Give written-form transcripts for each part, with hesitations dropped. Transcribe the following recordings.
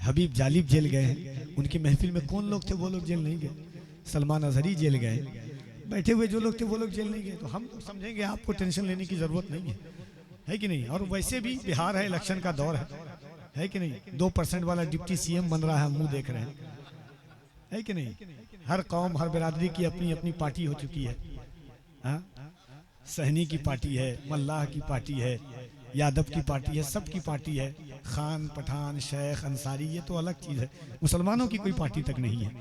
हबीब Jalib jail गए हैं, उनकी महफिल में कौन लोग थे वो लोग जेल नहीं गए। सलमान अजहरी जेल गए, बैठे हुए जो लोग थे वो लोग जेल नहीं गए। तो हम समझेंगे आपको टेंशन लेने की जरूरत नहीं है कि नहीं। और वैसे भी बिहार है, इलेक्शन का दौर है कि नहीं। 2% वाला डिप्टी सीएम बन रहा है, मुंह देख रहे है कि नहीं। हर कौम हर बिरादरी की अपनी अपनी पार्टी हो चुकी है। सहनी की पार्टी है, मल्लाह की पार्टी है, यादव की पार्टी है, सबकी पार्टी है। खान पठान शेख अंसारी ये तो अलग चीज़ है, मुसलमानों की कोई पार्टी तक नहीं है।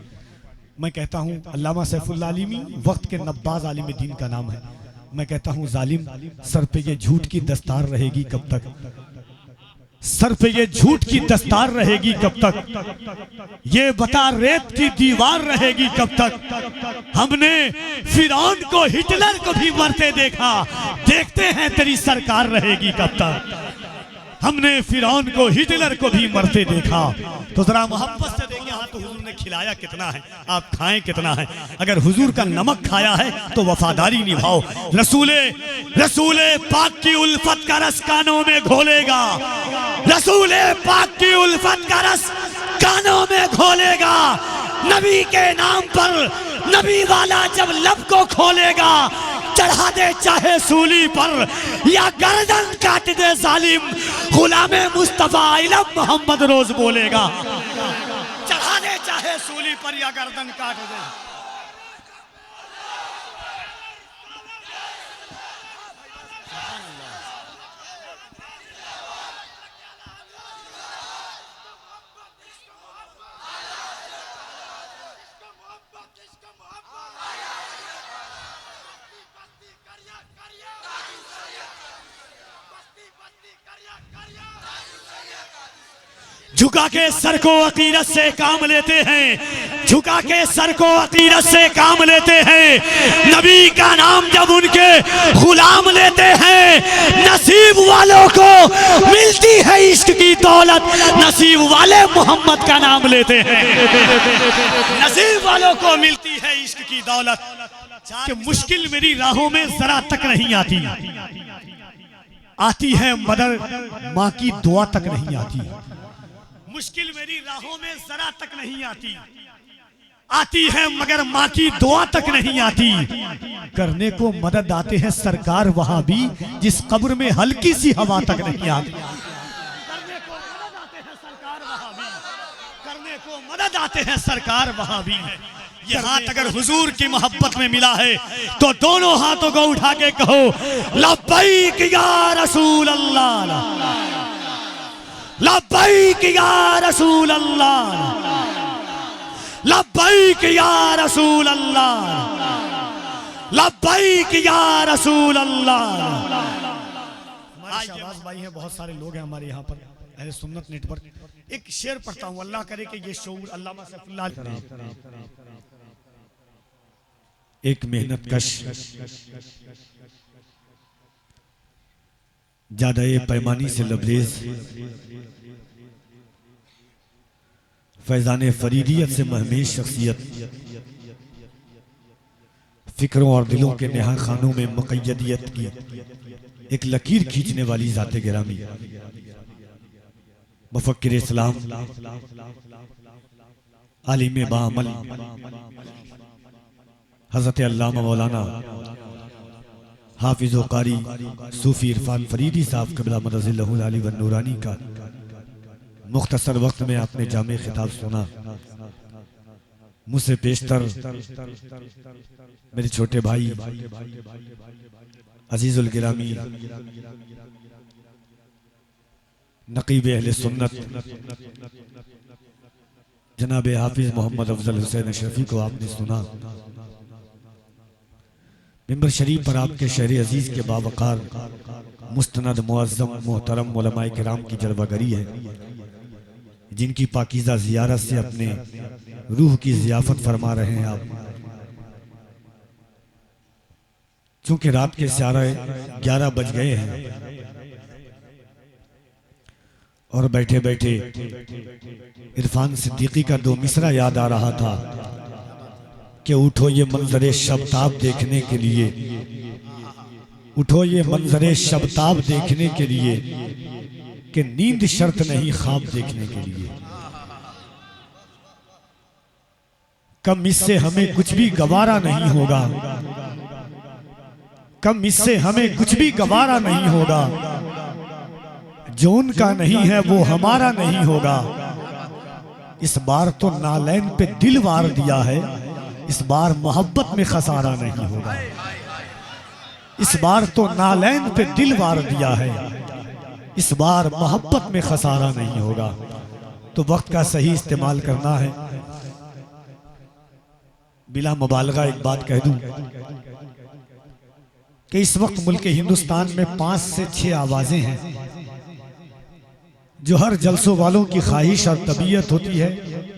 मैं कहता हूँ अल्लामा सैफुल्लाह आलिमी वक्त के नब्बाज आलिम दीन का नाम है। मैं कहता हूँ जालिम सर पे ये झूठ की दस्तार रहेगी कब तक, सर पे ये झूठ की दस्तार रहेगी कब तक, ये बता रेत की दीवार रहेगी कब तक। हमने फिरौन को हिटलर को भी मरते देखा, देखते हैं तेरी सरकार रहेगी कब तक। हमने फिरौन को हिटलर को भी मरते देखा। तो जरा मोहब्बत से देखें, हाँ तो हुजूर ने खिलाया कितना है, आप खाएं कितना है। अगर हुजूर का नमक खाया है तो वफादारी निभाओ। रसूले पाक की उल्फत का रस कानों में घोलेगा, रसूले पाक की उल्फत का रस कानों में घोलेगा। नबी के नाम पर नबी वाला जब लब को खोलेगा, चढ़ा दे चाहे सूली पर या गर्दन काट दे जालिम, गुलामे मुस्तफा इलम मोहम्मद रोज बोलेगा। चढ़ा दे चाहे सूली पर या गर्दन काट दे। झुका के सर को अकीदत से काम लेते हैं, झुका के सर को अकीदत से काम लेते हैं। नबी का नाम जब उनके गुलाम लेते हैं, नसीब वालों को मिलती है इश्क की दौलत। नसीब वाले मोहम्मद का नाम लेते हैं, नसीब वालों को मिलती है इश्क की दौलत। कि मुश्किल मेरी राहों में जरा तक नहीं आती, आती है मदर माँ की दुआ तक नहीं आती। मुश्किल मेरी राहों में जरा तक नहीं आती, आती है मगर माँ की दुआ तक नहीं आती। करने को मदद आते हैं सरकार वहां भी, जिस कब्र में हल्की सी हवा तक नहीं आती। करने को मदद आते हैं सरकार वहां भी, करने को मदद आते हैं सरकार वहां भी। ये हाथ अगर हुजूर की मोहब्बत में मिला है तो दोनों हाथों को उठा के कहो लब्बैक या रसूल अल्लाह, लब्बैक या रसूल अल्लाह, लब्बैक या रसूल अल्लाह, लब्बैक या रसूल अल्लाह। हमारे शाहबाज भाई हैं, बहुत सारे लोग हैं हमारे यहाँ पर अहले सुन्नत नेटवर्क। एक शेर पढ़ता हूँ, अल्लाह करे कि ये शऊर अल्लामा सैफुल्लाह। एक मेहनत कश ज्यादा पैमानी से लबरेज, फैजान फरीदियत से महमेश शख्सियत, फिक्रों और दिलों के नेहा खानों में मुक़य्यदियत की एक लकीर खींचने वाली ज़ाते गिरामी, मुफक्किर इस्लाम, आलिम बाअमल हज़रत अल्लामा मौलाना हाफिज़ व कारी सूफी इरफान फरीदी साहब क़िबला मदज़िल्लहु आली व नूरानी का मुख्तसर वक्त में आपने जामे खिताब सुना। मुझसे पेशतर मेरे छोटे भाई अजीजुल गिरामी नकीब अहले सुन्नत जनाब हाफिज मोहम्मद अफजल हुसैन अशरफी को आपने सुना। मिंबर शरीफ पर आपके शहर अजीज के बावकार मुस्तनद मुअज़्ज़म मोहतरम उलमाए किराम की जलवागरी है, जिनकी पाकीज़ा ज़ियारत से अपने रूह की ज़ियाफ़त फरमा रहे हैं आप। चूंकि रात के 11 बज गए हैं और बैठे बैठे इरफान सिद्दीकी का 2 मिसरा याद आ रहा था कि उठो ये मंजरे शबताब देखने के लिए, उठो ये मंजरे शबताब देखने के लिए, कि नींद शर्त नहीं ख्वाब देखने के लिए। कम इससे हमें कुछ भी गवारा नहीं होगा, कम इससे हमें कुछ भी गवारा नहीं होगा, जो उनका नहीं है वो हमारा नहीं होगा। इस बार तो नालैन पे दिल वार दिया है, इस बार मोहब्बत में खसारा नहीं होगा। इस बार तो नालैन पे दिल वार दिया है, इस बार मोहब्बत में खसारा नहीं होगा। तो वक्त का सही इस्तेमाल करना है। बिला मुबालगा एक बात कह दूं कि इस वक्त मुल्क हिंदुस्तान में 5 से 6 आवाजें हैं जो हर जलसों वालों की ख्वाहिश और तबीयत होती है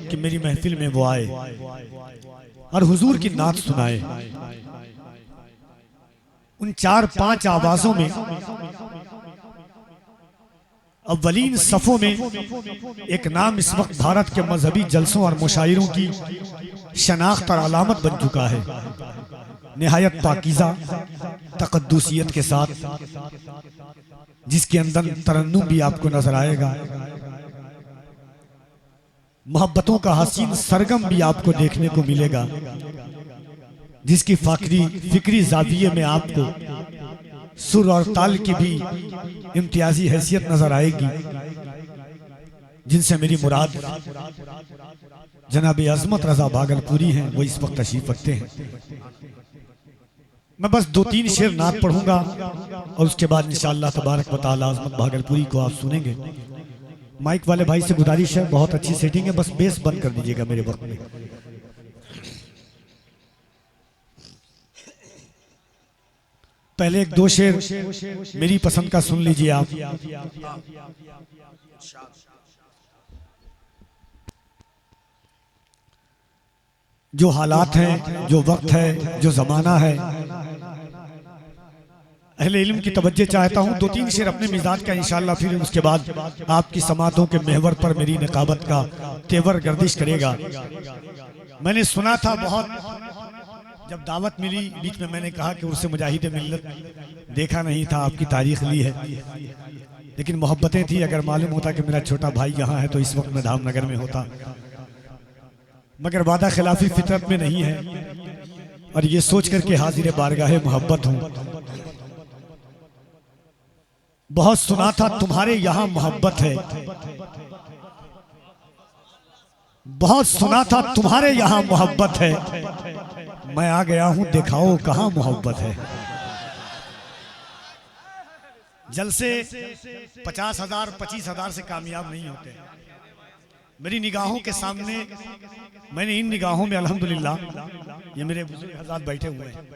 कि मेरी महफिल में वो आए और हुजूर की नात सुनाए। उन 4-5 आवाजों में अव्वलीन सफों में एक नाम इस वक्त भारत के मजहबी जलसों और मुशायरों की शनाख्त और अलामत बन चुका है। निहायत पाकीज़ा तक़द्दुसियत के साथ, जिसके अंदर तरन्नुम भी आपको नजर आएगा, मोहब्बतों का हसीन सरगम भी आपको देखने को मिलेगा, जिसकी फिक्री जाविये में आपको सुर और ताल की भी इम्तियाजी हैसियत नजर आएगी, जिनसे मेरी मुराद जनाब अजमत रजा भागलपुरी हैं, वो इस वक्त तशरीफ रखते हैं। मैं बस 2-3 शेर नात पढ़ूंगा और उसके बाद इंशाअल्लाह तबारक व तआला अजमत भागलपुरी को आप सुनेंगे। माइक वाले भाई से गुजारिश है, बहुत अच्छी सेटिंग है, बस बेस बंद कर दीजिएगा मेरे वक्त में। पहले 1-2 शेर मेरी पसंद का सुन लीजिए आप। जो हालात हैं, जो वक्त है, जो जमाना है, अहले इल्म की तवज्जो चाहता हूँ। 2-3 शेर अपने मिजाज का इंशाअल्लाह, फिर उसके बाद आपकी समातों के महवर पर मेरी निकाबत का तेवर गर्दिश करेगा। मैंने सुना था बहुत, जब दावत मिली बीच में मैंने कहा कि उससे मुजाहिद मिल्लत देखा नहीं था, आपकी तारीख ली है, लेकिन मोहब्बतें थी। अगर मालूम होता कि मेरा छोटा भाई यहाँ है तो इस वक्त मैं धामनगर में होता, मगर वादा खिलाफी फितरत में नहीं है और ये सोच करके हाजिर बारगाहे मोहब्बत हूँ। बहुत सुना था तुम्हारे यहाँ मोहब्बत है, बहुत सुना था तुम्हारे यहाँ मोहब्बत है, मैं आ गया हूं दिखाओ कहां मोहब्बत है। जलसे 50,000 25,000 से कामयाब नहीं होते। मेरी निगाहों के सामने, मैंने इन निगाहों में अल्हम्दुलिल्लाह, ये मेरे बुजुर्ग हज़रात बैठे हुए हैं,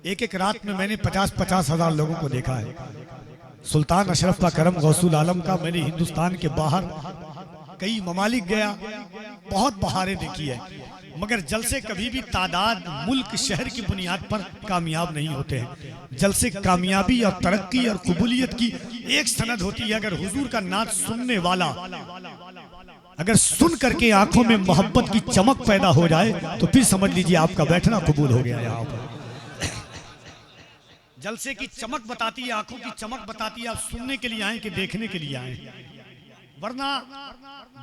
एक रात में मैंने 50,000 लोगों को देखा है। सुल्तान अशरफ का करम, गौसुल आलम का, मैंने हिंदुस्तान के बाहर कई ममालिक गया, बहुत बहारें देखी है, मगर जलसे कभी भी तादाद, मुल्क, शहर की बुनियाद पर कामयाब नहीं होते हैं। जलसे कामयाबी और तरक्की और कबूलियत की एक सनद होती है। अगर हुजूर का नात सुनने वाला अगर सुन करके आंखों में मोहब्बत की चमक पैदा हो जाए तो फिर समझ लीजिए आपका बैठना कबूल हो गया। यहाँ पर जलसे की चमक बताती है, आंखों की चमक बताती है, आप सुनने के लिए आए कि देखने के लिए आए, वरना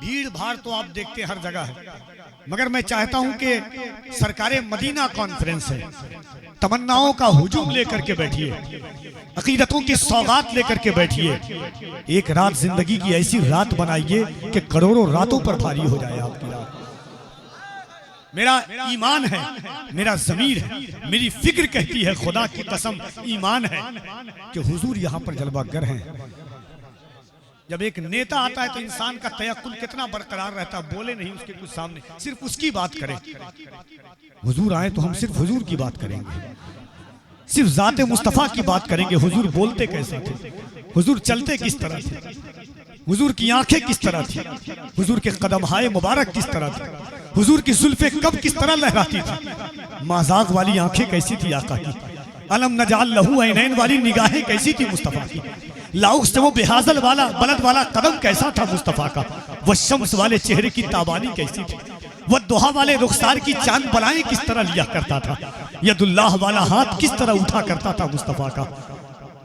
भीड़ भाड़ तो आप देखते हर जगह है। मगर मैं चाहता हूं कि सरकारे मदीना कॉन्फ्रेंस है, तमन्नाओं का हुजूम लेकर के बैठिए, अकीदतों की सौगात लेकर के बैठिए। एक रात जिंदगी की ऐसी रात बनाइए कि करोड़ों रातों पर भारी हो जाए आपकी रात। मेरा ईमान है, मेरा ज़मीर है, मेरी फिक्र कहती है, खुदा की कसम ईमान है कि हुजूर यहाँ पर जलवागर हैं। जब एक नेता आता है तो इंसान का तयक्कुल कितना बरकरार रहता है, बोले नहीं उसके कुछ सामने, सिर्फ उसकी बात करें। हुजूर आए तो हम सिर्फ हुजूर की बात करेंगे, सिर्फ जाते मुस्तफा की बात करेंगे। हुजूर बोलते कैसे थे, हुजूर चलते किस तरह थे, हुजूर की आंखें किस तरह थी, हुजूर के कदम हाय मुबारक किस तरह थे, हुजूर की जुल्फे कब किस तरह लहराती थी, माजाक वाली आंखें कैसी थी आका की, अलम नजाल लहू ऐनैन वाली निगाहें कैसी थी मुस्तफा की, लाउस से वो बेहाजल वाला बलद वाला कदम कैसा था मुस्तफा का, वह शम्स वाले चेहरे की ताबानी कैसी थी, वह दुहा वाले रुखसार की चांद बलाएं किस तरह लिया करता था, यदुल्लाह वाला हाथ किस तरह उठा करता था मुस्तफा का,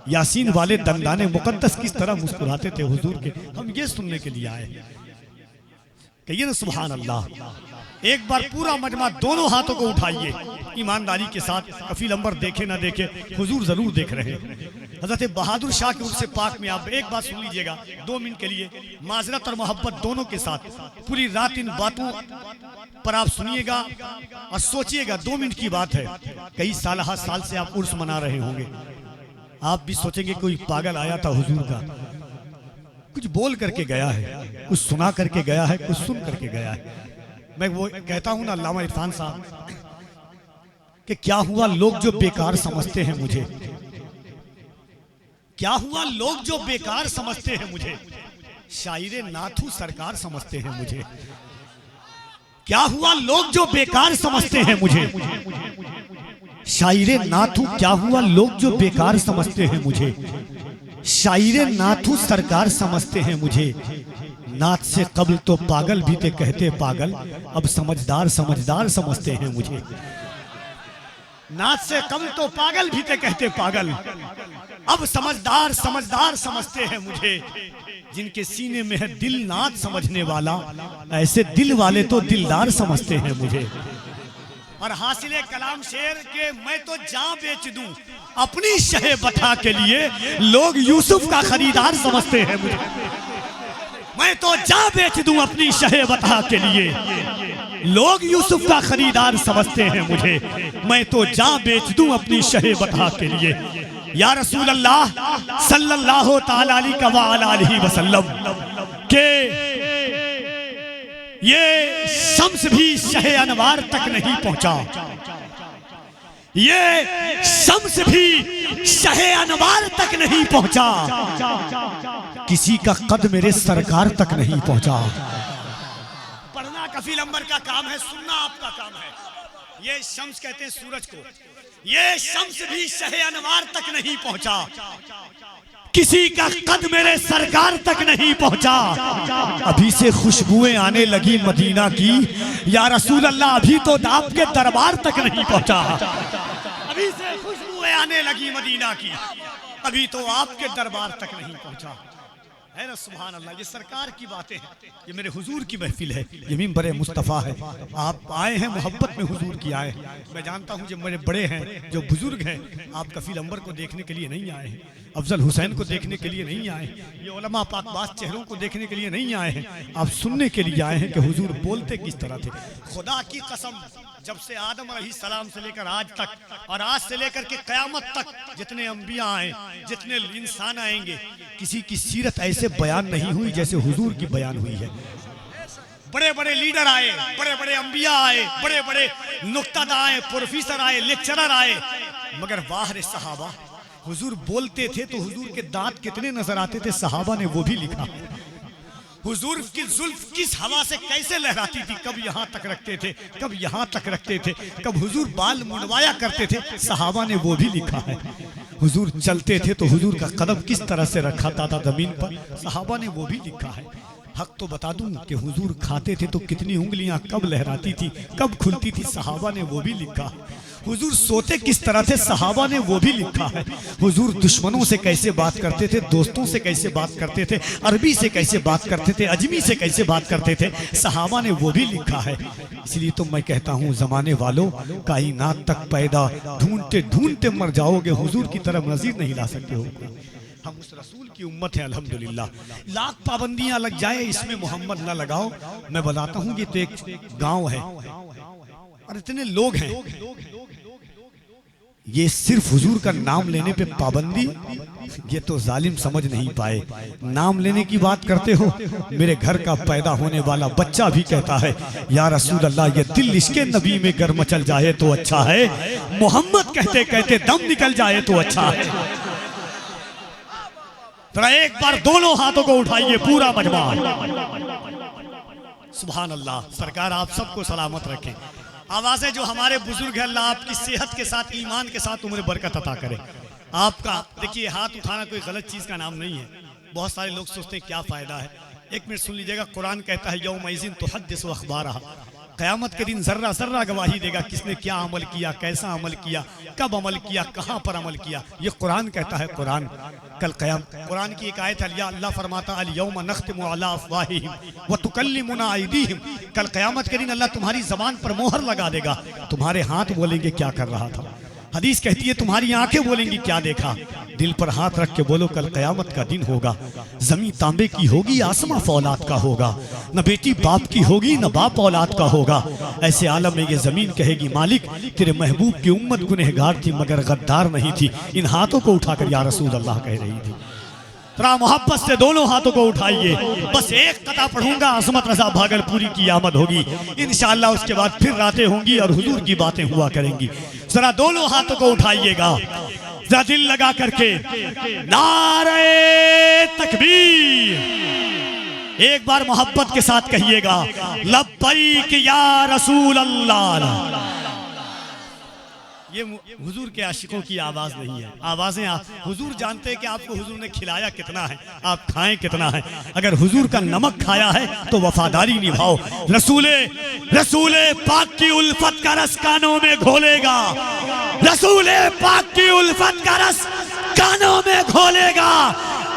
यासीन वाले दंदाने मुकद्दस किस तरह मुस्कुराते थे हुजूर के। हम ये सुनने के लिए आए, कहिए ना सुभान अल्लाह। एक बार पूरा मजमा दोनों हाथों को उठाइए ईमानदारी के साथ। कफील अंबर देखे ना देखे, हुजूर जरूर देख रहे हैं। हजरत बहादुर शाह के उर्स पाक में आप एक बात सुन लीजिएगा 2 मिनट के लिए, माजरत और मोहब्बत दोनों के साथ। पूरी रात इन बातों पर आप सुनिएगा और सोचिएगा। 2 मिनट की बात है, कई साल से आप उर्स मना रहे होंगे। आप भी सोचेंगे कोई पागल आया था हुजूर का, कुछ बोल करके गया है, कुछ सुना करके गया है, कुछ सुन करके गया है। मैं वो कहता हूं ना अल्लामा इरफान साहब कि क्या हुआ लोग जो बेकार समझते हैं मुझे, क्या हुआ लोग जो बेकार समझते हैं मुझे, शायरे नाथू सरकार समझते हैं मुझे। क्या हुआ लोग जो बेकार समझते हैं मुझे, शायरे नाथू। क्या हुआ लोग जो बेकार समझते हैं मुझे, शायरे नाथू सरकार समझते हैं मुझे। नाथ से कबल तो पागल भी थे कहते पागल, अब समझदार समझदार समझते हैं मुझे। नाथ से कबल तो पागल भी थे कहते पागल, अब समझदार समझदार समझते हैं मुझे। जिनके सीने में है दिल नाथ समझने वाला, ऐसे दिल वाले तो दिलदार समझते हैं मुझे। और हासिले कलाम शेर के मैं तो जान बेच दूं अपनी शहे बता के लिए, लोग यूसुफ का खरीदार समझते हैं मुझे। मैं तो जान बेच दूं अपनी शहे बता के लिए, लोग यूसुफ का खरीदार समझते हैं मुझे। मैं तो जान बेच दूं अपनी शहे बता के लिए। या रसूल अल्लाह सल्लल्लाहु ताला अलैहि वसल्लम के ये शम्स भी शहे अनवार तक नहीं पहुंचा, ये शम्स भी शहे अनवार तक नहीं पहुंचा, किसी का कद मेरे सरकार तक नहीं पहुंचा। पढ़ना कफील अंबर का काम है, सुनना आपका काम है। ये शम्स कहते हैं सूरज को, ये शम्स भी शहे अनवार तक नहीं पहुंचा, किसी का कद मेरे सरकार तक नहीं पहुंचा। अभी से खुशबुएं आने लगी मदीना की, या रसूल अल्लाह अभी तो आपके दरबार तक नहीं पहुंचा। अभी से खुशबुएं आने लगी मदीना की, अभी तो आपके दरबार तक नहीं पहुंचा। है ना, सुभान अल्लाह। ये सरकार की बातें हैं, ये मेरे हुजूर की महफिल है, ये मिंबर मुस्तफ़ा है। आप आए हैं मोहब्बत में हुजूर की आए। मैं जानता हूँ जो मेरे बड़े हैं, जो बुजुर्ग हैं, आप कफील अंबर को देखने के लिए नहीं आए हैं, अफजल हुसैन को देखने के लिए नहीं आए, ये उलमा पाकबाज चेहरों को देखने के लिए नहीं आए हैं। आप सुनने के लिए आए हैं कि हुजूर बोलते किस तरह थे। खुदा की कसम, जब से आदम अलैहिस्सलाम से लेकर आज तक और आज से लेकर के क़यामत तक जितने अंबिया आए, जितने इंसान आएंगे, किसी की सीरत ऐसे बयान नहीं हुई जैसे हुजूर की बयान हुई है। बड़े बड़े लीडर आए, बड़े बड़े अंबिया आए, बड़े बड़े नुक्तादा आए, प्रोफेसर आए, लेक्चरर आए, मगर वाह रे सहाबा, हुजूर बोलते थे तो हुजूर के दांत कितने नजर आते थे, सहाबा ने वो भी लिखा। हुजूर की जुल्फ किस हवा से कैसे लहराती थी, कब यहाँ तक रखते थे, कब यहाँ तक रखते थे, कब हुजूर बाल मुंडवाया करते थे, सहाबा ने वो भी लिखा है। हुजूर चलते थे तो हुजूर का कदम किस तरह से रखा था जमीन पर, सहाबा ने वो भी लिखा है। हक तो बता दूं कि हुजूर खाते थे तो कितनी उंगलियां कब लहराती थी, कब खुलती थी, सहाबा ने वो भी लिखा है। हुजूर सोते किस तरह थे, सहाबा ने वो भी लिखा है। हुजूर दुश्मनों से कैसे बात करते थे, दोस्तों से कैसे बात करते थे, अरबी से कैसे बात करते थे, अजमी से कैसे बात करते थे, सहाबा ने वो भी लिखा है। इसलिए तो मैं कहता हूँ जमाने वालों, कायनात तक पैदा ढूंढते ढूंढते मर जाओगे, हुजूर की तरफ नजर नहीं ला सकते हो। हम उस रसूल की उम्मत है अल्हम्दुलिल्लाह। लाख पाबंदियां लग जाए, इसमें मोहम्मद ना लगाओ। मैं बताता हूँ कि तो एक गांव है और इतने लोग हैं, ये सिर्फ हुजूर का नाम लेने पे पाबंदी, ये तो जालिम समझ नहीं पाए। नाम लेने की बात करते हो, मेरे घर का पैदा होने वाला बच्चा भी कहता है या रसूल अल्लाह, ये दिल इसके नबी में गर मचल जाए तो अच्छा है, मोहम्मद कहते कहते दम निकल जाए तो अच्छा है। जरा एक बार दोनों हाथों को उठाइए पूरा मजमा। सुभान अल्लाह। सरकार आप सबको सलामत रखें। आवाज़ें जो हमारे बुजुर्ग हैं, अल्लाह आपकी सेहत के साथ, ईमान के साथ उम्र बरकत अता करे। आपका देखिए, हाथ उठाना कोई गलत चीज़ का नाम नहीं है। बहुत सारे लोग सोचते हैं क्या फ़ायदा है। एक मिनट सुन लीजिएगा, कुरान कहता है यौमइज़िन तुहद्दिसु अख़बारहा, क़यामत के दिन जर्रा जर्रा गवाही देगा किसने क्या अमल किया, कैसा अमल किया, कब अमल किया, कहाँ पर अमल किया। ये कुरान कहता है। कुरान कल कुरान की एक आयत है, अल्लाह फरमाता अल यौम नख्तिमु अला अफ़वाहिहिम व तुकल्लिमुना अयदीहिम। कल क़यामत के दिन अल्लाह तुम्हारी ज़बान पर मोहर लगा देगा, तुम्हारे हाथ बोलेंगे क्या कर रहा था। हदीस कहती है तुम्हारी आंखें बोलेंगी क्या देखा। दिल पर हाथ रख के बोलो कल क़यामत का दिन होगा, जमीन तांबे की होगी, आसमां फौलाद का होगा, न बेटी बाप की होगी न बाप औलाद का होगा। ऐसे आलम में ये जमीन कहेगी मालिक तेरे महबूब की उम्मत गुनहगार थी मगर गद्दार नहीं थी। इन हाथों को उठाकर या रसूल अल्लाह कह रही थी। जरा मोहब्बत से दोनों हाथों को उठाइए। बस एक कथा पढ़ूंगा, अज़मत रज़ा भागलपुरी की आमद होगी इंशाअल्लाह। उसके बाद फिर रातें होंगी और हुजूर की बातें हुआ करेंगी। जरा दोनों हाथों को उठाइएगा, जरा दिल लगा करके नारे तकबीर एक बार मोहब्बत के साथ कहिएगा, लब्बैक या रसूल अल्लाह। ये हुजूर के आशिकों की आवाज नहीं है। आवाजें हुजूर जानते हैं कि आपको हुजूर ने खिलाया कितना है, आप खाएं कितना है। अगर हुजूर का नमक खाया है तो वफादारी निभाओ। रसूले पाक की उल्फत का रस कानों में घोलेगा, रसूले पाक की उल्फत का रस कानों में घोलेगा।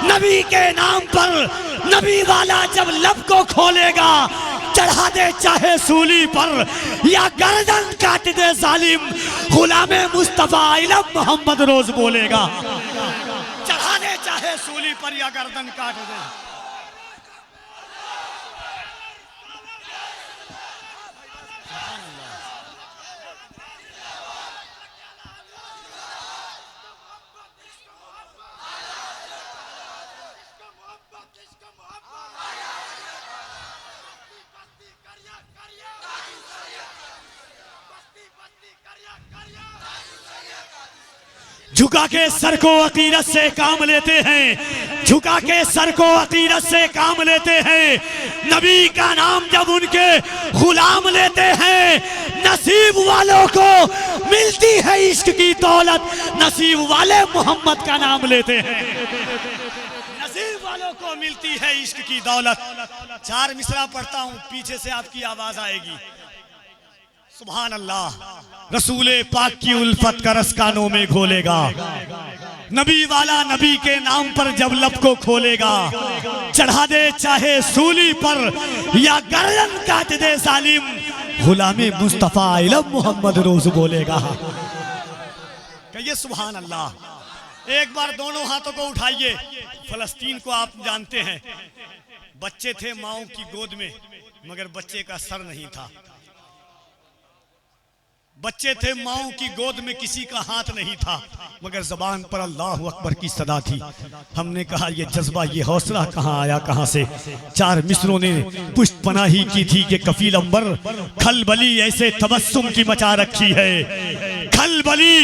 नबी के नाम पर नबी वाला जब लब को खोलेगा, चढ़ा दे चाहे सूली पर या गर्दन काट दे जालिम, गुलामे मुस्तफा इलम मोहम्मद रोज बोलेगा। चढ़ा दे चाहे सूली पर या गर्दन काट दे। झुका के सर को अकीदत से काम लेते हैं, झुका के सर को अकीदत से काम लेते हैं। नबी का नाम जब उनके गुलाम लेते हैं, नसीब वालों को मिलती है इश्क की दौलत। नसीब वाले मोहम्मद का नाम लेते हैं, नसीब वालों को मिलती है इश्क की दौलत। चार मिसरा पढ़ता हूँ, पीछे से आपकी आवाज आएगी। सुभान अल्लाह। रसूले पाक की उल्फत का रस कानों में घोलेगा, नबी वाला नबी के नाम पर जब लब को खोलेगा, चढ़ा दे चाहे सूली पर या गर्दन काट दे जालिम, गुलामे मुस्तफा इलम मोहम्मद रोज बोलेगा। कहिए सुभान अल्लाह। एक बार दोनों हाथों को उठाइए। फलस्तीन को आप जानते हैं, बच्चे थे माओ की गोद में मगर बच्चे का सर नहीं था। बच्चे थे माओ की गोद में, किसी का हाथ नहीं था मगर जबान पर अल्लाह अकबर की सदा थी। हमने कहा ये जज्बा ये हौसला कहाँ आया, कहाँ से। चार मिसरों ने पुष्ट पनाही की थी कि कफील अंबर खलबली ऐसे तबस्सुम की मचा रखी है, खलबली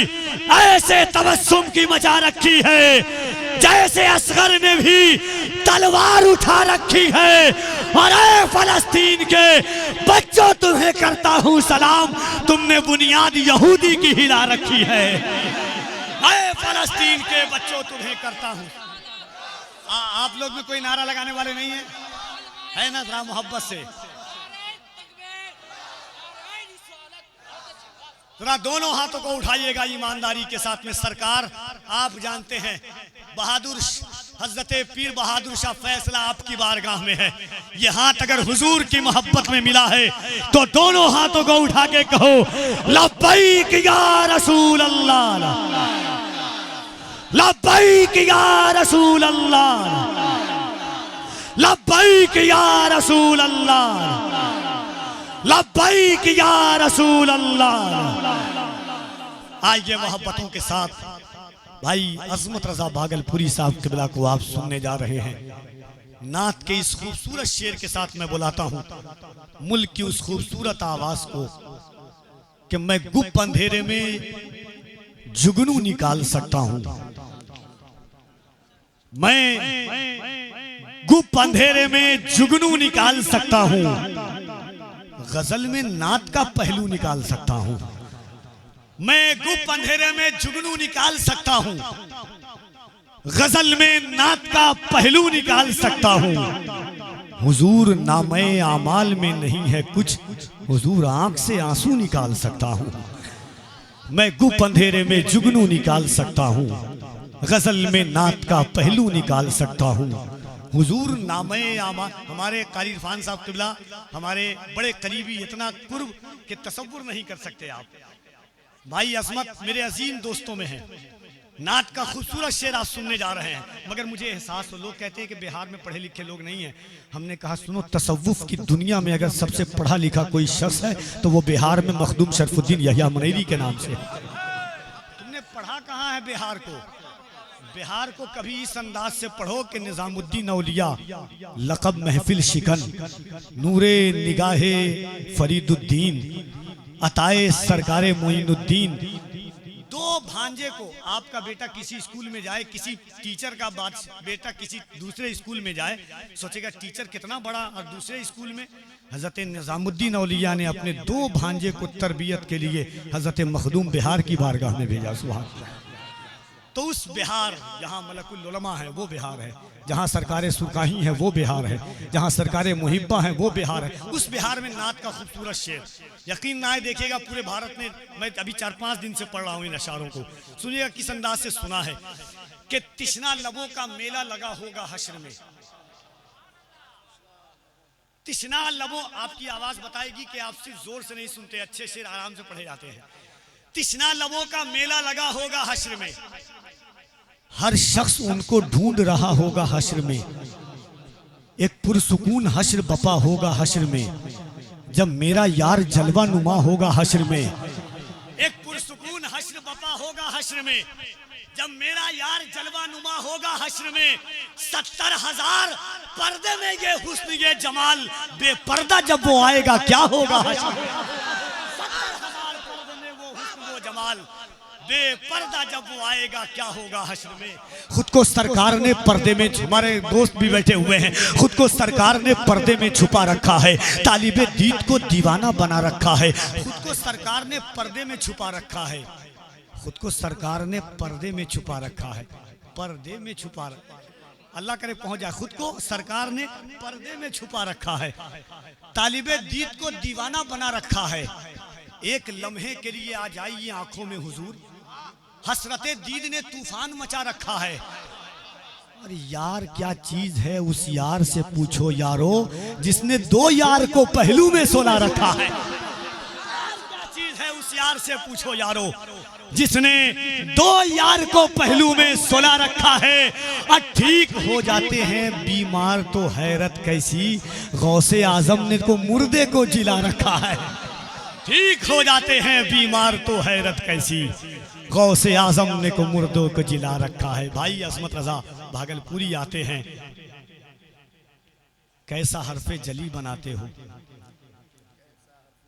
ऐसे तबस्सुम की मचा रखी है जैसे असगर ने भी तलवार उठा रखी है। और ऐ फलस्तीन के बच्चों तुम्हें करता हूँ सलाम, तुमने बुनियाद यहूदी की हिला रखी है। ऐ फलस्तीन के बच्चों तुम्हें करता हूँ। आप लोग में कोई नारा लगाने वाले नहीं है ना? जरा मोहब्बत से जरा दोनों हाथों को उठाइएगा ईमानदारी के साथ में। सरकार आप जानते हैं बहादुर हजरत पीर बहादुर शाह फैसला आपकी बारगाह में है। ये हाथ अगर हुजूर की मोहब्बत में मिला है तो दोनों हाथों को उठा के कहो लब्बैक या रसूल अल्लाह, लब्बैक या रसूल अल्लाह, लब्बैक या रसूल अल्लाह, लब्बैक या रसूल अल्लाह। आइए मोहब्बतों के साथ भाई अज़मत रज़ा भागलपुरी साहब क़िबला को आप सुनने जा रहे हैं। नात के इस खूबसूरत शेर के साथ मैं बुलाता हूँ मुल्क की उस खूबसूरत आवाज को कि मैं गुप्त अंधेरे में जुगनू निकाल सकता हूँ, मैं गुप्त अंधेरे में जुगनू निकाल सकता हूँ, गजल में नात का पहलू निकाल सकता हूँ। मैं गुप्त अंधेरे में जुगनू निकाल सकता हूँ, गजल में नात का पहलू निकाल सकता हूँ। हुजूर नामे आमाल में नहीं है कुछ, हुजूर आंख से आंसू निकाल सकता हूँ। मैं गुप अंधेरे में जुगनू निकाल सकता हूँ, गजल में नात का पहलू निकाल सकता हूँ। हुजूर नामे आमाल। हमारे कारी इरफान साहब किबला हमारे बड़े करीबी, इतना कुर्ब के तसव्वुर नहीं कर सकते आप। भाई असमत मेरे अजीम दोस्तों में हैं। नात का खूबसूरत शेर आप सुनने जा रहे हैं, मगर मुझे एहसास हो, लोग कहते हैं कि बिहार में पढ़े लिखे लोग नहीं हैं। हमने कहा सुनो, तसव्वुफ की दुनिया में अगर सबसे पढ़ा लिखा कोई शख्स है तो वो बिहार में मखदूम शरफुद्दीन यहिया मुनैरी के नाम से। तुमने पढ़ा कहाँ है बिहार को? बिहार को कभी इस अंदाज से पढ़ो कि निजामुद्दीन औलिया, लक़ब महफिल शिकन, नूरे निगाहे फरीदुद्दीन, अताए सरकारे मोइनुद्दीन। दो भांजे को, आपका बेटा किसी स्कूल में जाए, किसी टीचर का बेटा किसी दूसरे स्कूल में जाए, सोचेगा टीचर कितना बड़ा, और दूसरे स्कूल में हज़रत निज़ामुद्दीन औलिया ने अपने दो भांजे को तरबियत के लिए हज़रत मखदूम बिहार की बारगाह में भेजा। सुभान अल्लाह। तो उस बिहार जहाँ मलकुल उलमा है वो बिहार है, जहाँ सरकारे सुरकाही है वो बिहार है, जहाँ सरकारे मुहिब्बा है वो बिहार है। उस बिहार में नात का खूबसूरत शेर, यकीन ना आए देखिएगा पूरे भारत में, मैं अभी 4-5 दिन से पढ़ रहा हूँ इन अशारों को, सुनिएगा किस अंदाज से सुना है कि तिश्ना लबों का मेला लगा होगा हश्र में। तिश्ना लबों, आपकी आवाज बताएगी कि आप सिर्फ जोर से नहीं सुनते, अच्छे शेर आराम से पढ़े जाते हैं। तिश्ना लबों का मेला लगा होगा हश्र में, हर शख्स उनको ढूंढ रहा होगा हश्र में। एक पुरसुकून हश्र बपा होगा हश्र में, जब मेरा यार जलवा नुमा होगा हश्र में। एक पुरसुकून हश्र बपा होगा हश्र में, जब मेरा यार जलवा नुमा होगा हश्र में। 70,000 पर्दे में ये हुस्न ये जमाल, बेपर्दा जब वो आएगा क्या होगा हश्र में। 70,000 पर्दे में वो हुस्न वो जमाल, बेपर्दा जब वो आएगा क्या होगा हश्र में। खुद को सरकार ने पर्दे में, हमारे दोस्त भी बैठे हुए हैं, खुद को सरकार ने पर्दे में छुपा रखा है, तालिबे दीद को दीवाना बना रखा है। खुद को सरकार ने पर्दे में छुपा रखा है, खुद को सरकार ने पर्दे में छुपा रखा है, पर्दे में छुपा रखा, अल्लाह करे पहुंच जाए। खुद को सरकार ने पर्दे में छुपा रखा है, तालिबे दीद को दीवाना बना रखा है। एक लम्हे के लिए आ जाइए आंखों में हुजूर, हसरते दीद ने तूफान मचा रखा है। और यार क्या चीज है उस यार से पूछो यारो, जिसने दो यार को पहलू में सोला रखा है। क्या चीज है उस यार से पूछो यारो, जिसने दो यार को पहलू में सोला रखा है। और ठीक हो जाते हैं बीमार तो हैरत कैसी, गौसे आजम ने को मुर्दे को जिला रखा है। ठीक हो जाते हैं बीमार तो हैरत कैसी, गौसे आजम ने को मुर्दों को जिला रखा है। भाई असमत रजा भागलपुरी आते हैं, कैसा हरफे जली बनाते हो,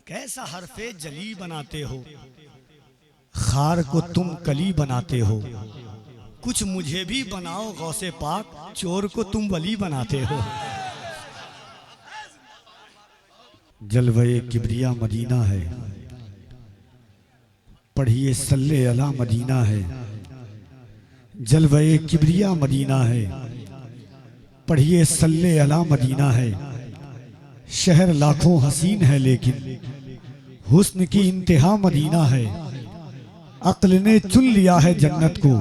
कैसा हरफे जली बनाते हो, खार को तुम कली बनाते हो। कुछ मुझे भी बनाओ गौसे पाक, चोर को तुम वली बनाते हो। जलवे किबरिया मदीना है, पढ़िए सल्ले अला मदीना है। जलवे किबरिया मदीना है, पढ़िए सल्ले अला मदीना है। शहर लाखों हसीन है लेकिन हुस्न की इंतहा मदीना है। अक्ल ने चुन लिया है जन्नत को,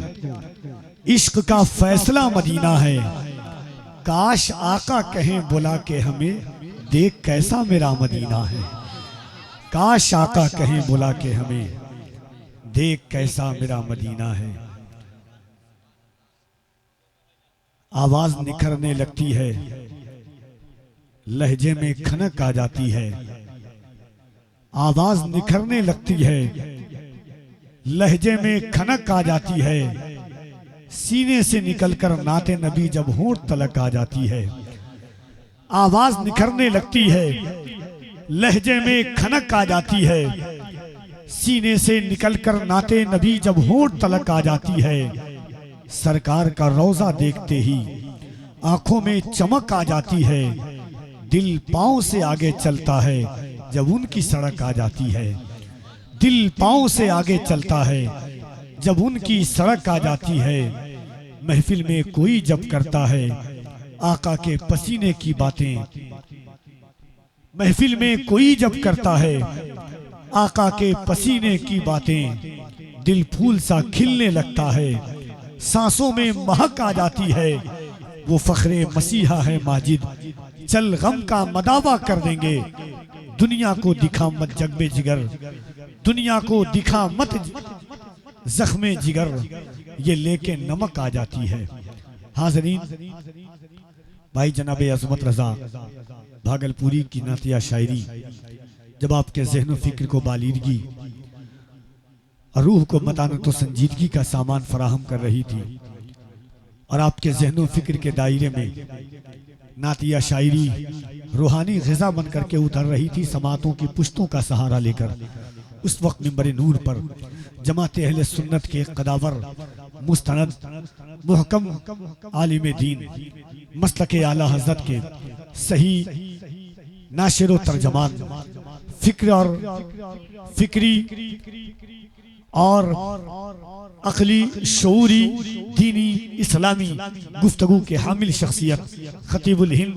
इश्क का फैसला मदीना है। काश आका कहें बुला के हमें, देख कैसा मेरा मदीना है। काश आका कहें बुला के हमें, देख कैसा मेरा मदीना है। आवाज निखरने लगती है, लहजे में खनक आ जाती है। आवाज निखरने लगती है, लहजे में खनक आ जाती है। सीने से निकलकर नाते नबी जब होंठ तलक आ जाती है। आवाज निखरने लगती है, लहजे में खनक आ जाती है। सीने से निकलकर नाते नबी जब होंठ तलक आ जाती है। सरकार का रोजा देखते ही आंखों में चमक आ जाती है। दिल पांव से आगे चलता है जब उनकी सड़क आ जाती है। दिल पांव से आगे चलता है जब उनकी सड़क आ जाती है। महफिल में कोई जब करता है आका के पसीने की बातें। महफिल में कोई जब करता है आका के पसीने की बातें, दिल फूल सा खिलने लगता है, सांसों में महक आ जाती है। वो फखरे मसीहा है माजिद, चल गम का मदावा कर देंगे। दुनिया को दिखा मत जगबे जिगर, दुनिया को दिखा मत जख्मे जिगर, ये लेके नमक आ जाती है। हाज़रीन, भाई जनाब अज़मत रज़ा भागलपुरी की नातिया शायरी जब आपके ज़हन फ़िक्र को बालीदगी और रूह को मतानत तो संजीदगी का सामान फराहम कर रही थी, और आपके ज़हन फ़िक्र के दायरे में नातिया शायरी रूहानी ग़िज़ा बन करके उतर रही थी, समातों की पुश्तों का सहारा लेकर। उस वक्त मिंबर नूर पर जमात अहले सुन्नत के कदावर, मुस्तनद, मुहकम आलिम दीन, मसलके आला हज़रत के सही नाशिर व तर्जमान, फिक्र और फिक्री और अक़ली, शऊरी, दीनी, इस्लामी गुफ्तगू के हामिल शख्सियत खतीबुल हिंद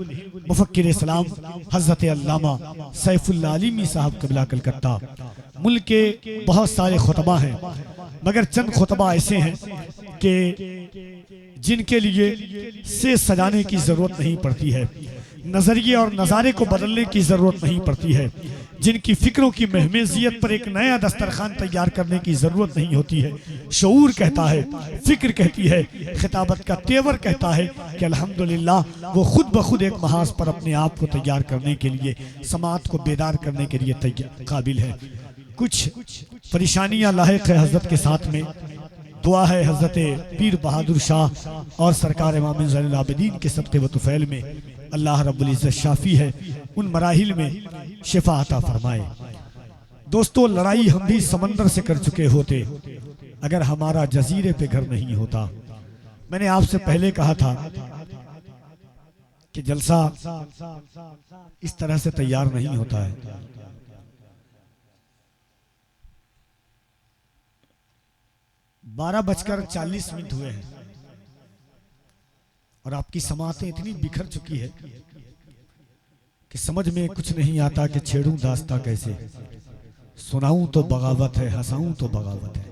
मुफक्किर इस्लाम हज़रत अल्लामा सैफुल्लाह आलिमी साहब क़िबला कलकत्ता। मुल्क के बहुत सारे खुतबा हैं, मगर चंद खुतबा ऐसे हैं कि जिनके लिए से सजाने की ज़रूरत नहीं पड़ती है, नज़रिए और नज़ारे को बदलने की ज़रूरत नहीं पड़ती है, जिनकी फ़िक्रों की महमेजियत पर एक नया दस्तरखान तैयार करने की ज़रूरत नहीं होती है। शऊर कहता है, फ़िक्र कहती है, खिताबत का तेवर कहता है कि अल्हम्दुलिल्लाह वो खुद ब खुद एक महाज पर अपने आप को तैयार करने के लिए, समात को बेदार करने के लिए काबिल है। कुछ परेशानियाँ लाहिक़ है हज़रत के साथ में। दुआ है हज़रत पीर बहादुर शाह और सरकार इमाम ज़ैनुल आबिदीन के सबके व तुफ़ैल में अल्लाह रब्बुल इज़्ज़त शाफ़ी है, उन मराहिल में शिफा अता फरमाए। दोस्तों, लड़ाई हम भी समंदर से कर चुके होते अगर हमारा जजीरे पे घर नहीं होता। मैंने आपसे पहले कहा था कि जलसा इस तरह से तैयार नहीं होता है। 12:40 हुए हैं और आपकी समातें इतनी बिखर चुकी है कि समझ में कुछ नहीं आता कि छेड़ूं दास्ता कैसे, सुनाऊं तो बगावत है, हंसाऊं तो बगावत है।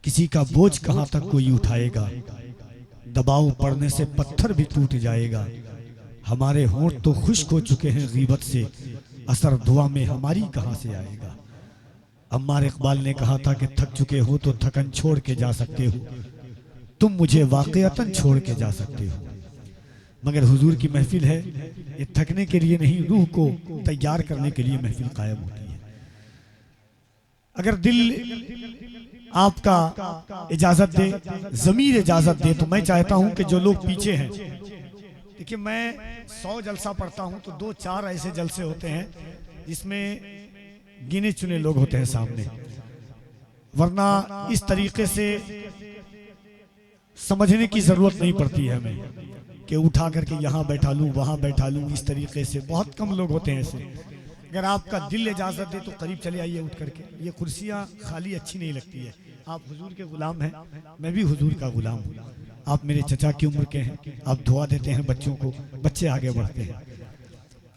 किसी का बोझ कहां तक कोई उठाएगा, दबाव पड़ने से पत्थर भी टूट जाएगा। हमारे होंठ तो खुश्क हो चुके हैं गीबत से, असर दुआ में हमारी कहां से आएगा। अम्मार इकबाल ने कहा था कि थक चुके हो तो थकन छोड़ के जा सकते हो, तुम मुझे वाक़ियतन छोड़ के जा सकते हो। मगर हुजूर की महफिल है, ये थकने के लिए नहीं, रूह को तैयार करने के लिए महफिल कायम होती है। अगर दिल आपका इजाजत दे, ज़मीर इजाजत दे, तो मैं चाहता हूं कि जो लोग पीछे हैं, देखिए मैं 100 जलसा पढ़ता हूं तो 2-4 ऐसे जलसे होते हैं जिसमें गिने चुने लोग होते हैं सामने, वरना इस तरीके से समझने की जरूरत नहीं पड़ती है हमें कि उठा करके यहाँ बैठा लूँ वहाँ बैठा लूँ। इस तरीके से बहुत कम लोग होते हैं ऐसे। अगर आपका दिल इजाजत दे तो करीब चले आइए उठ करके। ये कुर्सियाँ खाली अच्छी नहीं लगती है। आप हुजूर के गुलाम हैं, मैं भी हुजूर का गुलाम हूँ। आप मेरे चचा की उम्र के हैं, आप दुआ देते हैं बच्चों को, बच्चे आगे बढ़ते हैं।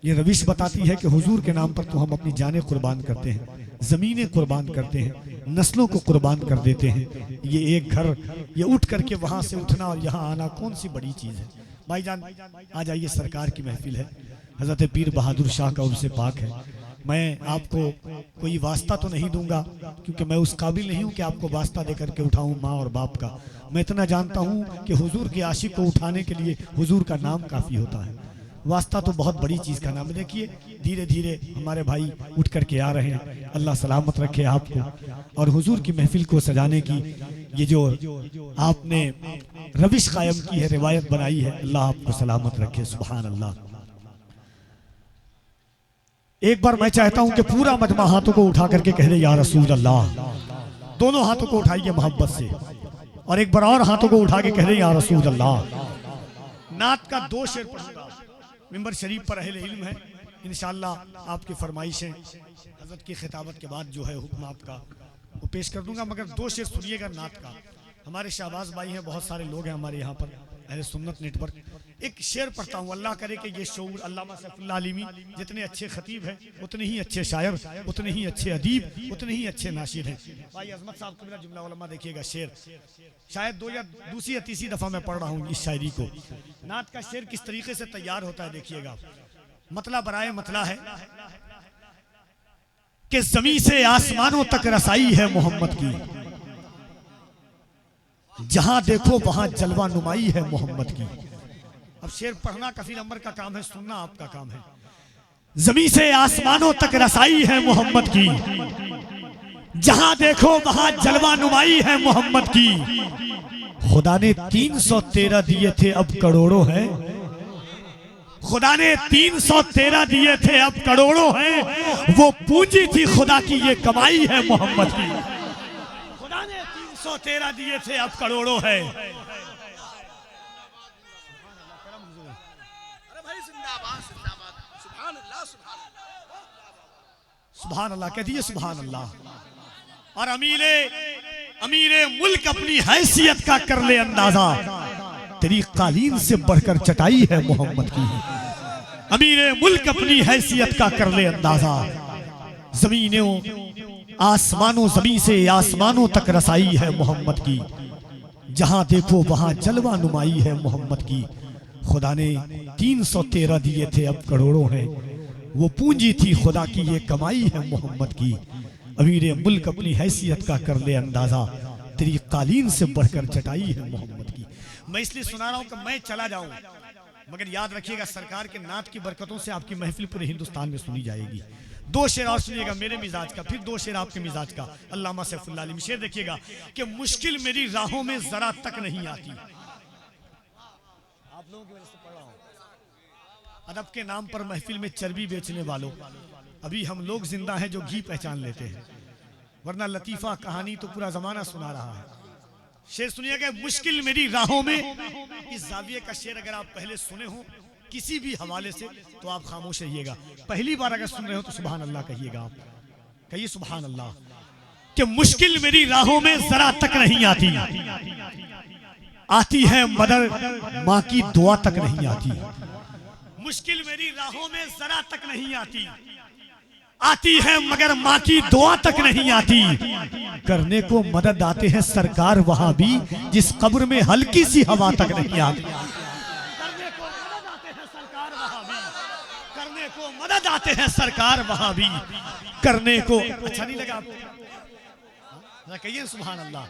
ये रविश बताती है कि हुजूर के नाम पर तो हम अपनी जानें कुर्बान करते हैं, ज़मीनें कुर्बान करते हैं, नस्लों को कुर्बान कर देते हैं। ये एक घर, ये उठ करके वहाँ से उठना और यहाँ आना कौन सी बड़ी चीज़ है। भाईजान आ जाइए, सरकार की महफिल है, हज़रत पीर बहादुर शाह का उर्स पाक है। मैं आपको कोई वास्ता तो नहीं दूंगा क्योंकि मैं उस काबिल नहीं हूँ कि आपको वास्ता दे करके उठाऊँ माँ और बाप का। मैं इतना जानता हूँ कि हुजूर के आशिक को उठाने के लिए हुजूर का नाम काफ़ी होता है। वास्ता तो बहुत बड़ी चीज़ का नाम है। देखिए धीरे धीरे हमारे भाई उठ करके आ रहे हैं, अल्लाह सलामत रखे आपको। और हुजूर की महफिल को सजाने की ये जो आपने रविश कायम की है, रिवायत बनाई है, अल्लाह आपको सलामत रखे। सुभान अल्लाह। एक बार मैं चाहता हूं कि पूरा मजमा हाथों को उठा करके कह दे या रसूल अल्लाह। दोनों हाथों को उठाइए मोहब्बत से, और एक बार और हाथों को उठा के कह दे या रसूल अल्लाह। नात का 2 शेर पढ़ूंगा, मिंबर शरीफ पर अहले इल्म है, इंशाअल्लाह आपकी फरमाइशें हज़रत की खिताबत के बाद जो है हुक्म आपका वो पेश कर दूंगा। मगर 2 शेर सुनिएगा नात का। हमारे शाहबाज भाई हैं, बहुत सारे लोग हैं हमारे यहाँ पर, अहले सुन्नत नेटवर्क। एक शेर पढ़ता हूँ, अल्लाह करे कि ये शऊर अल्लामा सैफुल्लाह आलिमी जितने अच्छे खतीब हैं, उतने ही अच्छे शायर, उतने ही अच्छे अदीब, उतने ही अच्छे नाशिर हैं। भाई अजमत साहब का मेरा जुमला उलमा देखिएगा, शेर शायद दूसरी या तीसरी दफ़ा मैं पढ़ रहा हूँ इस शायरी को। नात का शेर किस तरीके से तैयार होता है देखिएगा। मतला बराए मतला है कि ज़मीं से आसमानों तक रसाई है मोहम्मद की, जहां देखो वहां जलवा नुमाई है मोहम्मद की। अब शेर पढ़ना कफील अमर का काम है, सुनना आपका काम है। ज़मीं से आसमानों तक रसाई है मोहम्मद की, जहां देखो वहां जलवा नुमाई है मोहम्मद की। खुदा ने 313 दिए थे अब करोड़ों हैं, खुदा ने 313 दिए थे अब करोड़ों हैं, वो पूंजी थी खुदा की ये कमाई है मोहम्मद की। खुदा ने 313 दिए थे अब करोड़ों है। सुभान अल्लाह कह दिए, सुभान अल्लाह। और अमीरे मुल्क अपनी हैसियत का कर ले अंदाजा, तेरी कालीन से बढ़कर चटाई है मोहम्मद की। अमीरे मुल्क अपनी हैसियत का कर ले अंदाजा, जमीनों आसमानों ज़मीन से आसमानों तक रसाई है मोहम्मद की, जहां देखो वहां जलवा नुमाई है मोहम्मद की। खुदा ने 313 दिए थे अब करोड़ों हैं, वो पूंजी थी खुदा की ये कमाई है मोहम्मद की। अमीर मुल्क अपनी हैसियत का कर ले अंदाजा, तेरी कालीन से बढ़कर चटाई है मोहम्मद की। मैं इसलिए सुना रहा हूं कि मैं चला जाऊं, मगर याद रखिएगा सरकार के नात की बरकतों से आपकी महफिल पूरे हिंदुस्तान में सुनी जाएगी। 2 शेर और सुनिएगा मेरे मिजाज का, फिर 2 शेर आपके मिजाज का। अल्लामा सैफुल्लाह आलिमी शेर देखिएगा कि मुश्किल मेरी राहों में जरा तक नहीं आती। आप लोगों की वजह से पढ़ रहा हूं। अदब के नाम पर महफिल में चर्बी बेचने वालों, अभी हम लोग जिंदा हैं जो घी पहचान लेते हैं, वरना लतीफा कहानी तो पूरा जमाना सुना रहा है। शेर सुनिएगा, मुश्किल मेरी राहों में। इस जाविये का शेर अगर आप पहले सुने हो किसी भी हवाले से तो आप खामोश रहिएगा। पहली बार अगर सुन रहे हो तो सुभान अल्लाह कहिएगा, आप कहिए सुभान अल्लाह। कि मुश्किल मेरी राहों में जरा तक नहीं आती, आती है मदर माँ की दुआ तक नहीं आती। मुश्किल मेरी राहों में जरा तक नहीं आती, आती है मगर माँ की दुआ तक नहीं आती। करने को मदद आते हैं सरकार वहां भी, जिस कब्र में हल्की सी हवा तक नहीं आती। करने को मदद आते हैं सरकार वहां भी, करने को मदद आते हैं सरकार वहां भी, करने को। अच्छा नहीं लगा आपको? कहिए सुभान अल्लाह।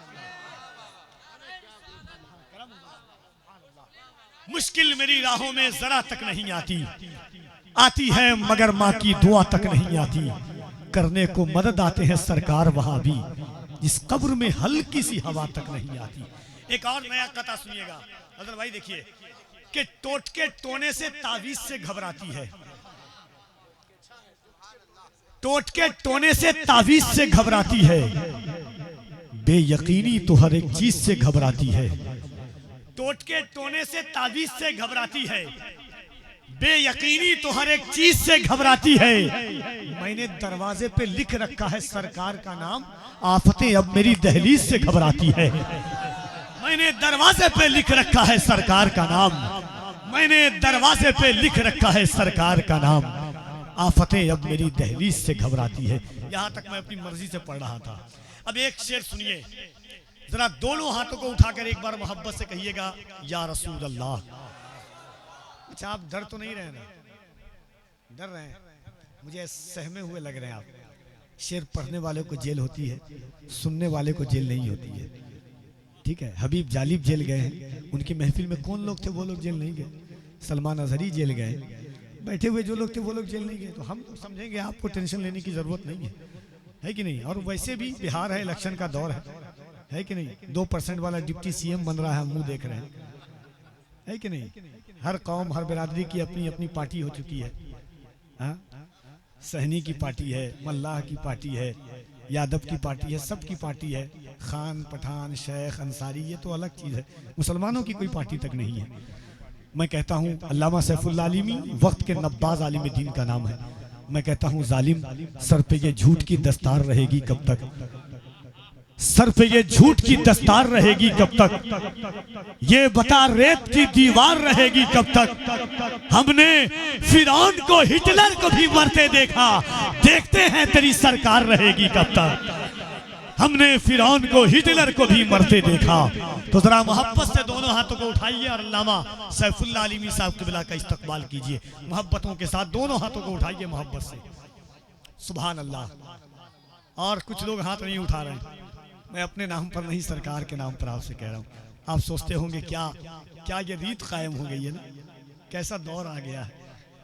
मुश्किल मेरी राहों में जरा तक नहीं आती, आती है मगर माँ की दुआ तक नहीं आती। करने को मदद आते हैं सरकार वहां भी, जिस कब्र में हल्की सी हवा तक नहीं आती। एक और नया कथा सुनिएगा हजरत भाई, देखिए कि टोटके टोने से तावीज से घबराती है, टोटके टोने से तावीज से घबराती है, बेयकीनी तो हर एक चीज से घबराती है। टोटके टोने से तावीज से घबराती है, बेयकीनी तो हर एक चीज से घबराती है। मैंने दरवाजे पे लिख रखा है सरकार का नाम, आफतें अब मेरी दहलीज से घबराती है। मैंने दरवाजे पे लिख रखा है सरकार का नाम, मैंने दरवाजे पे लिख रखा है सरकार का नाम, आफतें अब मेरी दहलीज से घबराती है। यहां तक मैं अपनी मर्जी से पढ़ रहा था। अब एक शेर सुनिए, जरा दोनों हाथों को उठाकर एक बार मोहब्बत से कहिएगा, या रसूल अल्लाह। अच्छा आप डर तो नहीं रहे ना? डर रहे हैं, मुझे सहमे हुए लग रहे हैं आप। शेर पढ़ने वाले को जेल होती है, सुनने वाले को जेल नहीं होती है। ठीक है, हबीब जालिब जेल गए हैं, उनकी महफिल में कौन लोग थे वो लोग जेल नहीं गए। सलमान अजहरी जेल गए, बैठे हुए जो लोग थे वो लोग जेल नहीं गए। तो हम तो समझेंगे आपको टेंशन लेने की जरूरत नहीं है कि नहीं? और वैसे भी बिहार है, इलेक्शन का दौर है कि नहीं? 2% वाला डिप्टी सीएम बन रहा है, मुंह देख रहे हैं, है कि नहीं? हर कौम हर बिरादरी की अपनी अपनी पार्टी हो चुकी है। सहनी की पार्टी है, मल्लाह की पार्टी है, यादव की पार्टी है, सबकी पार्टी है। खान पठान शेख अंसारी ये तो अलग चीज़ है, मुसलमानों की कोई पार्टी तक नहीं है। मैं कहता हूँ अल्लामा सैफुल्लाह आलिमी वक्त के नब्बाज आलिम दीन का नाम है। मैं कहता हूँ जालिम सर पे ये झूठ की दस्तार रहेगी कब तक? सर पे ये झूठ की दस्तार रहेगी कब तक, ये बता रेत की दीवार रहेगी कब तक। हमने फिरौन को हिटलर को भी मरते देखा, देखते हैं तेरी सरकार रहेगी कब तक। हमने फिरौन को हिटलर को भी मरते देखा। तो जरा मोहब्बत से दोनों हाथों को उठाइए और अल्लामा सैफुल्लाह आलिमी साहब क़िबला का इस्तकबाल कीजिए। मोहब्बतों के साथ दोनों हाथों को उठाइए मोहब्बत से। सुभान अल्लाह। और कुछ लोग हाथ नहीं उठा रहे हैं, मैं अपने नाम पर नहीं सरकार के नाम पर आपसे कह रहा हूँ। आप सोचते होंगे क्या क्या ये रीत कायम हो गई है ना, कैसा दौर आ गया है।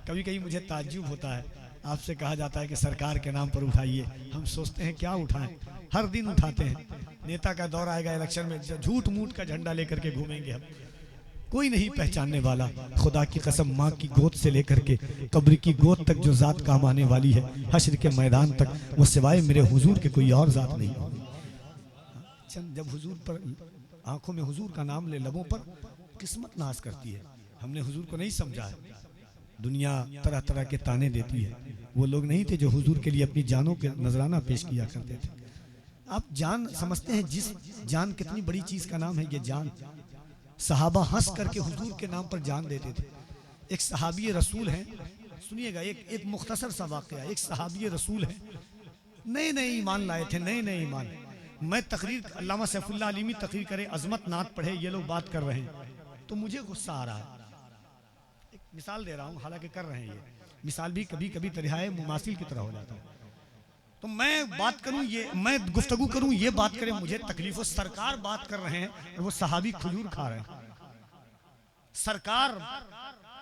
कभी कभी मुझे ताज्जुब होता है, आपसे कहा जाता है कि सरकार के नाम पर उठाइए, हम सोचते हैं क्या उठाएं, हर दिन उठाते हैं। नेता का दौर आएगा इलेक्शन में, झूठ मूठ का झंडा लेकर के घूमेंगे हम, कोई नहीं पहचानने वाला। खुदा की कसम, माँ की गोद से लेकर के कब्र की गोद तक जो जात काम आने वाली है, हश्र के मैदान तक, वो सिवाय मेरे हुजूर के कोई और जात नहीं। जब हुजूर पर आंखों में हुजूर का नाम ले, लबों पर, किस्मत नाश करती है। हमने हुजूर को नहीं समझा है। दुनिया तरह तरह के ताने देती है। वो लोग नहीं थे जो हुजूर के लिए अपनी जानों के नजराना पेश किया करते थे। आप जान समझते हैं, जिस जान कितनी बड़ी चीज का नाम है ये जान। सहाबा हंस करके हुजूर के नाम पर जान देते थे। एक सहाबी रसूल हैं, सुनिएगा, एक मुख्तसर सा वाक़या। एक सहाबी रसूल है, नए नए ईमान लाए थे, नए नए ईमान। मैं तकरीर, अल्लामा सैफुल्लाह आलिमी तकरीर करे, अजमत नात पढ़े, ये लोग बात कर रहे हैं तो मुझे गुस्सा आ रहा है। एक मिसाल दे रहा हूँ, हालांकि कर रहे हैं ये मिसाल भी कभी कभी तरिहाए मुमासिल की तरह हो जाता है। तो मैं बात करूं, ये मैं गुफ्तगू करूं, ये बात करें, मुझे तकलीफ हो। सरकार बात कर रहे हैं और वो सहाबी खजूर खा रहे हैं। सरकार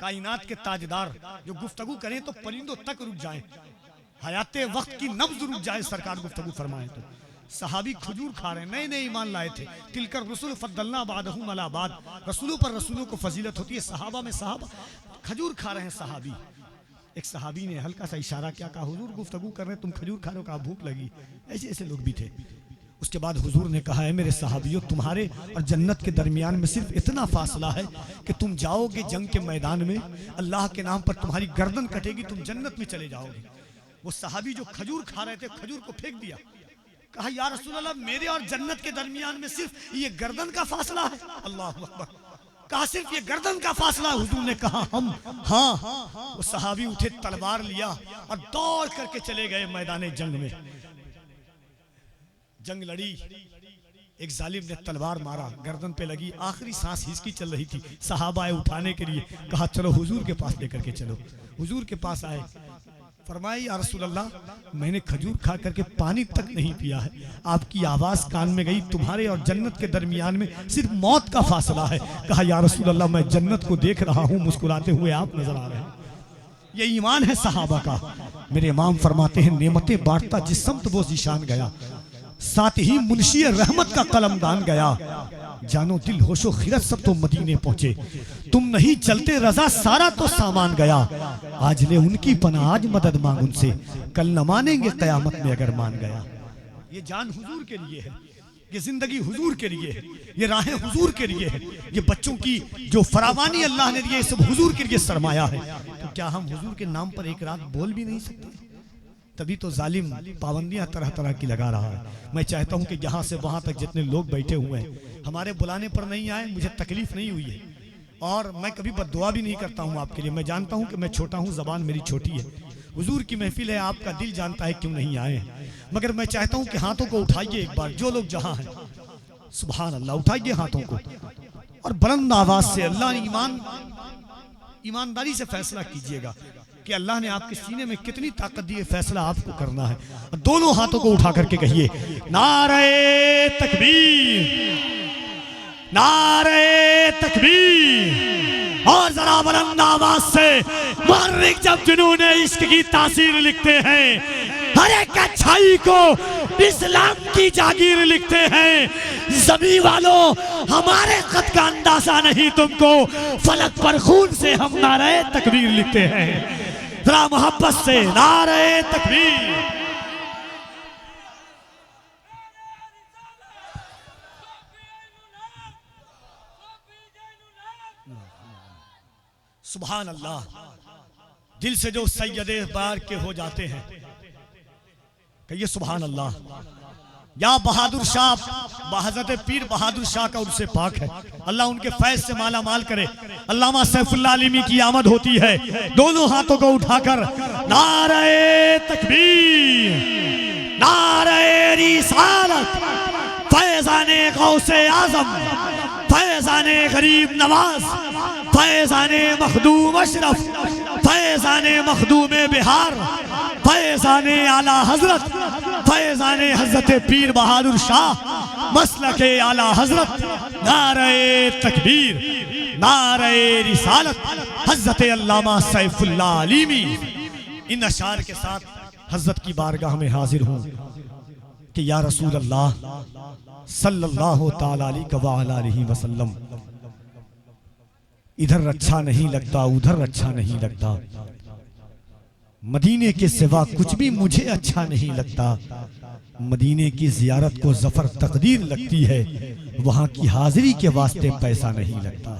कायनात के ताजदार जो गुफ्तगू करें तो परिंदों तक रुक जाएं, हयाते वक्त की नब्ज रुक जाए, सरकार गुफ्तगू फरमाए तो। सहाबी खजूर खा रहे हैं, नए नए ईमान लाए थे। तिलकर रसूल फद्दलना बादहुम अला बाद, रसूलों पर रसूलों को फजीलत होती है। सहाबा में सहाबा खजूर खा रहे हैं सहाबी। एक सहाबी ने हल्का सा इशारा किया, कहा हुजूर गुफ्तगू कर रहे हैं, तुम खजूर खा रहे हो, कहा भूख लगी। ऐसे ऐसे लोग भी थे। उसके बाद हुजूर ने कहा, है मेरे सहाबियों, तुम्हारे और जन्नत के दरमियान में सिर्फ इतना फासला है कि तुम जाओगे जंग के मैदान में, अल्लाह के नाम पर तुम्हारी गर्दन कटेगी, तुम जन्नत में चले जाओगे। वो सहाबी जो खजूर खा रहे थे, खजूर को फेंक दिया। कहा, या रसूल अल्लाह, मेरे और जन्नत के दरमियान में सिर्फ ये गर्दन का फासला है। अल्लाह अकबर। कहा, सिर्फ ये गर्दन का फासला। हुजूर ने कहा, हम हाँ। वो सहाबी उठे, तलवार लिया और दौड़ करके चले गए मैदान जंग में। जंग लड़ी, एक जालिम ने तलवार मारा, गर्दन पे लगी, आखिरी सांस हिचकी चल रही थी। सहाबा आए उठाने के लिए, कहा चलो हुजूर के पास लेकर के चलो। हुजूर के पास आए, फरमाई, या रसूल अल्लाह, मैंने खजूर खा करके पानी तक नहीं पिया है, आपकी आवाज कान में गई, तुम्हारे और जन्नत के दरमियान में सिर्फ मौत का फासला है। कहा, या रसूल अल्लाह, मैं जन्नत को देख रहा हूँ, मुस्कुराते हुए आप नजर आ रहे हैं। ये ईमान है सहाबा का। मेरे इमाम फरमाते हैं, नेमतें बांटता जिस समत वो ज़ीशान गया, साथ ही मुंशी रहमत का कलमदान गया। जानो दिल होशो खिरत सब तो मदीने पहुंचे, तुम नहीं चलते रजा सारा तो सामान गया। आज ले उनकी पनाह, आज मदद मांग उनसे, कल न मानेंगे कयामत में अगर मान गया। ये जान हुजूर के लिए है, ये जिंदगी हुजूर के लिए है, ये राहें हुजूर के लिए है, ये बच्चों की जो फरावानी अल्लाह ने दी है, सब हुजूर के लिए सरमाया है। तो क्या हम हुजूर के नाम पर एक रात बोल भी नहीं सकते? तभी तो जालिम पाबंदियां तरह तरह की लगा रहा है। मैं चाहता हूं कि यहाँ से वहां तक जितने लोग बैठे हुए हैं, हमारे बुलाने पर नहीं आए, मुझे तकलीफ नहीं हुई है, और मैं कभी बद्दुआ भी नहीं करता हूं आपके लिए। मैं जानता हूं कि मैं छोटा हूं, जबान मेरी छोटी है, हुजूर की महफिल है, आपका दिल जानता है क्यों नहीं आए हैं। मगर मैं चाहता हूं कि हाथों को उठाइए एक बार, जो लोग जहां हैं, सुभान अल्लाह, उठाइए हाथों को और बुलंद आवाज से अल्लाह ईमानदारी से फैसला कीजिएगा कि अल्लाह ने आपके सीने में कितनी ताकत दी है, फैसला आपको करना है। दोनों हाथों को उठा करके कहिए, नारे तकबीर, नारे तकबीर। और जरा बुलंद आवाज से मुहर्रिक जब जुनूने इश्क की तासीर लिखते हैं, हर एक अच्छाई को इस्लाम की जागीर लिखते हैं। ज़मीं वालों, हमारे कद का अंदाजा नहीं तुमको, फलक पर खून से हम नारे तकबीर लिखते हैं। जरा मोहब्बत से नारे तकबीर। सुभान अल्लाह। दिल से जो सैयदे बार के हो जाते हैं, कहिए सुभान अल्लाह। या बहादुर शाह, हज़रत पीर बहादुर शाह का उनसे पाक है, अल्लाह उनके फैज़ से माला माल करे। अल्लामा सैफुल्लाह आलिमी की आमद होती है, दोनों हाथों को उठाकर नारे तकबीर, नारे रिसालत, फैज़ाने गौसे आज़म, फैज़ाने गरीब नवाज, फैज़ाने मखदूम अशरफ, फैज़ाने मखदूम बिहार, फैज़ाने आला हजरत, फैज़ाने हजरत पीर बहादुर शाह, मसलके आला हजरत, नारे तकबीर, नारे रिसालत, हजरत अल्लामा सैफुल्लाह आलिमी। इन अशार के साथ हजरत की बारगाह में हाजिर हूँ कि या रसूल अल्लाह सल्लल्लाहु ताला अलैहि वसल्लम, इधर अच्छा नहीं लगता, उधर अच्छा नहीं लगता, मदीने के सिवा कुछ भी मुझे अच्छा नहीं लगता। मदीने की जियारत को जफर तकदीर लगती है, वहां की हाजिरी के वास्ते पैसा नहीं लगता।